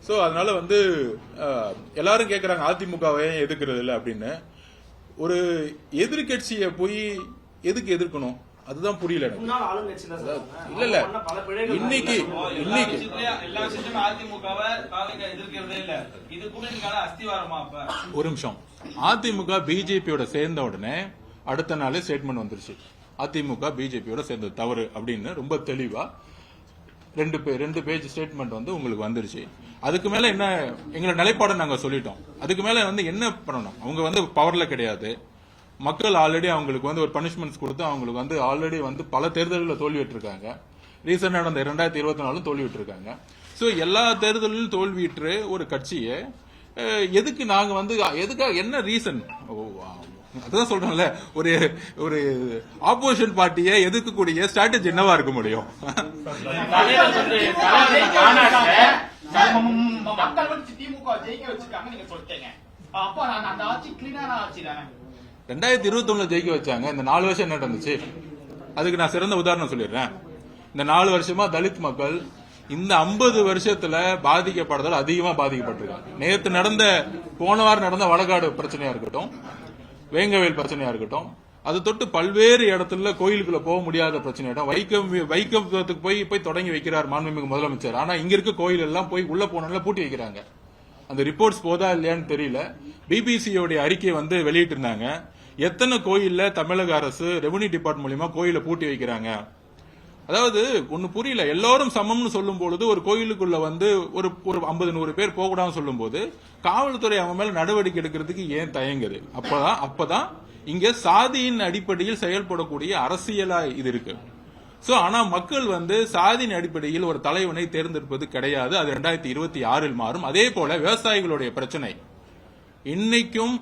So அதனால வந்து எல்லாரும் கேட்கறாங்க அதிமுகவை எதிர்க்கிறது இல்லை அப்படின்னு. ஒரு எதிர்கட்சியை போய் எதுக்கு எதிர்க்கணும் அதுதான் புரியல எனக்கு. இல்ல இல்ல இன்னைக்கு ஒரு நிமிஷம், அதிமுக பிஜேபியோட சேர்ந்த உடனே அடுத்த நாளே ஸ்டேட்மெண்ட் வந்துருச்சு, அதிமுக பிஜேபியோட சேர்ந்தது தவறு அப்படின்னு ரொம்ப தெளிவா ரெண்டு பேஜ் ஸ்டேட்மெண்ட் வந்து உங்களுக்கு வந்துருச்சு. அதுக்கு மேல என்ன எங்களோட நிலைப்பாடு நாங்க சொல்லிட்டோம். அதுக்கு மேல வந்து என்ன பண்ணணும், அவங்க வந்து பவர்ல கிடையாது. மக்கள் ஆல்ரெடி அவங்களுக்கு வந்து ஒரு பனிஷ்மெண்ட்ஸ் கொடுத்து அவங்களுக்கு வந்து ஆல்ரெடி வந்து பல தேர்தல்களில் தோல்விட்டு இருக்காங்க. ரீசெண்டா நடந்த 2024 தோல்விட்டு இருக்காங்க. ஸோ எல்லா தேர்தலிலும் தோல்வியுற்று ஒரு கட்சியை எதுக்கு நாங்க வந்து எதுக்காக என்ன ரீசன், அதான் சொல்றேன்ல, ஒரு ஒரு ஆப்போசிஷன் பார்ட்டியை எதிர்க்கக்கூடிய ஸ்ட்ராட்டஜி என்னவா இருக்க முடியும்? மக்கள் வந்து திமுக ஜெயிக்க வச்சிருக்காங்க நீங்க சொல்லிட்டீங்க. அப்ப அந்த ஆட்சி கிளீனான ஆட்சி தானே. 2021 ஜெயிக்க வச்சாங்க. இந்த 4 வருஷம் என்ன நடந்துச்சு? அதுக்கு நான் சிறந்த உதாரணம் சொல்லிடுறேன். இந்த 4 வருஷமா தலித் மக்கள் இந்த 50 வருஷத்துல பாதிக்கப்படுறதால் அதிகமா பாதிக்கப்பட்டிருக்காங்க. நேற்று போன வாரம் நடந்த வடகாடு பிரச்சனையா இருக்கட்டும், வேங்கவேல் பிரச்சனையா இருக்கட்டும், அது தொட்டு பல்வேறு இடத்துல கோயிலுக்குள்ள போக முடியாத பிரச்சனையிடம் வைக்கத்துக்கு போய் தொடங்கி வைக்கிறார் மாண்புமிகு முதலமைச்சர். ஆனா இங்க இருக்க கோயில் எல்லாம் போய் உள்ள போனால பூட்டி வைக்கிறாங்க. அந்த ரிப்போர்ட்ஸ் போதா இல்லையான்னு தெரியல. பிபிசியோடைய அறிக்கை வந்து வெளியிட்டு இருந்தாங்க. எத்தனை கோயில்ல தமிழக அரசு ரெவன்யூ டிபார்ட்மெண்ட் மூலியமா கோயில பூட்டி வைக்கிறாங்க. அதாவது ஒன்னு புரியல, எல்லாரும் சமம்னு சொல்லும் பொழுது ஒரு கோயிலுக்குள்ள வந்து ஒரு 50-100 பேர் போகக்கூடாதுன்னு சொல்லும் போது காவல்துறை அவங்க மேல நடவடிக்கை எடுக்கிறதுக்கு ஏன் தயங்குது? அப்பதான் இங்க சாதியின் அடிப்படையில் செயல்படக்கூடிய அரசியலா இது இருக்கு. சோ ஆனா மக்கள் வந்து சாதியின் அடிப்படையில் ஒரு தலைவனை தேர்ந்தெடுப்பது கிடையாது. அது 2026 மாறும். அதே போல விவசாயிகளுடைய பிரச்சனை இன்னைக்கும்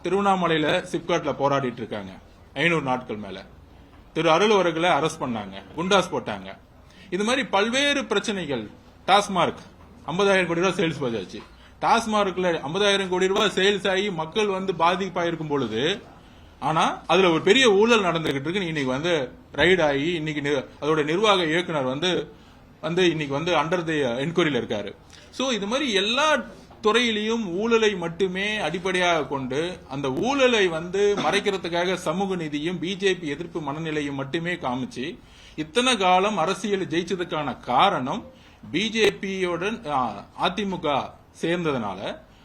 திருவண்ணாமலையில சிப்காட்ல போராடிட்டு இருக்காங்க. 500 நாட்கள் மேல திரு அருள் அவர்களை அரெஸ்ட் பண்ணாங்க, குண்டாஸ் போட்டாங்க. இது மாதிரி பல்வேறு பிரச்சனைகள். டாஸ்மார்க் 50,000 கோடி ரூபாய் சேல்ஸ் போயாச்சு. டாஸ்மார்க்ல 50,000 கோடி ரூபாய் சேல்ஸ் ஆகி மக்கள் வந்து பாதிப்பாயிருக்கும் பொழுது, ஆனா அதுல ஒரு பெரிய ஊழல் நடந்துகிட்டு இருக்கு. இன்னைக்கு வந்து ரைட் ஆகி இன்னைக்கு அதோட நிர்வாக இயக்குனர் வந்து இன்னைக்கு வந்து அண்டர் தி என்கொயரியில இருக்காரு. சோ இது மாதிரி எல்லா துறையிலையும் ஊழலை மட்டுமே அடிப்படையாக கொண்டு அந்த ஊழலை வந்து மறைக்கிறதுக்காக சமூக நீதியும் பிஜேபி எதிர்ப்பு மனநிலையும் மட்டுமே காமிச்சு இத்தனை காலம் அரசியல் ஜெயிச்சதுக்கான காரணம் பிஜேபியுடன் அதிமுக சேர்ந்ததுனால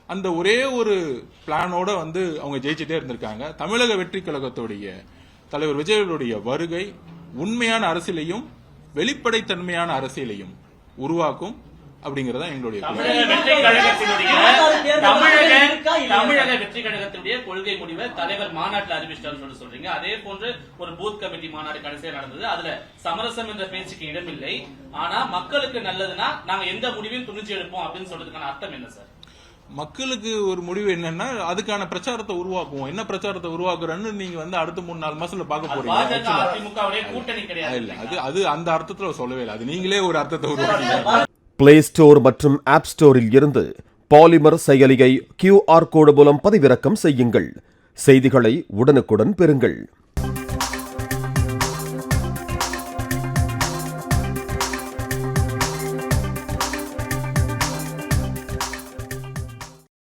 அந்த ஒரே ஒரு பிளானோட வந்து அவங்க ஜெயிச்சுட்டே இருந்திருக்காங்க. தமிழக வெற்றி கழகத்துடைய தலைவர் விஜயனுடைய வருகை உண்மையான அரசியலையும் வெளிப்படைத்தன்மையான அரசியலையும் உருவாக்கும் அப்படிங்கறத எங்களுடைய தமிழக வெற்றி கழகத்தினுடைய கொள்கை முடிவை தலைவர் மாநாட்டில் அறிவிச்சிட்டார் சொல்றீங்க. அதே போன்று ஒரு பூத் கமிட்டி மாநாடு கடைசியா நடந்தது. அதுல சமரசம் என்ற பேச்சுக்கு இடமில்லை. ஆனா மக்களுக்கு நல்லதுன்னா நாங்க எந்த முடிவையும் துணிச்சு எடுப்போம் அப்படின்னு சொல்றதுக்கான அர்த்தம் என்ன சார்? மக்களுக்கு ஒரு முடிவு என்னன்னா அதுக்கான பிரச்சாரத்தை உருவாக்குவோம். என்ன பிரச்சாரத்தை உருவாக்குறன்னு நீங்க வந்து அடுத்த 3-4 மாசத்துல பார்க்க போறீங்க. கூட்டணி கிடையாது. இல்ல அது அந்த அர்த்தத்துல சொல்லவே இல்லை. அது நீங்களே ஒரு அர்த்தத்தை உருவாக்குறீங்க. பிளே ஸ்டோர் மற்றும் ஆப் ஸ்டோரில் இருந்து பாலிமர் செயலியை QR கோடு மூலம் பதிவிறக்கம் செய்யுங்கள். செய்திகளை உடனுக்குடன் பெறுங்கள்.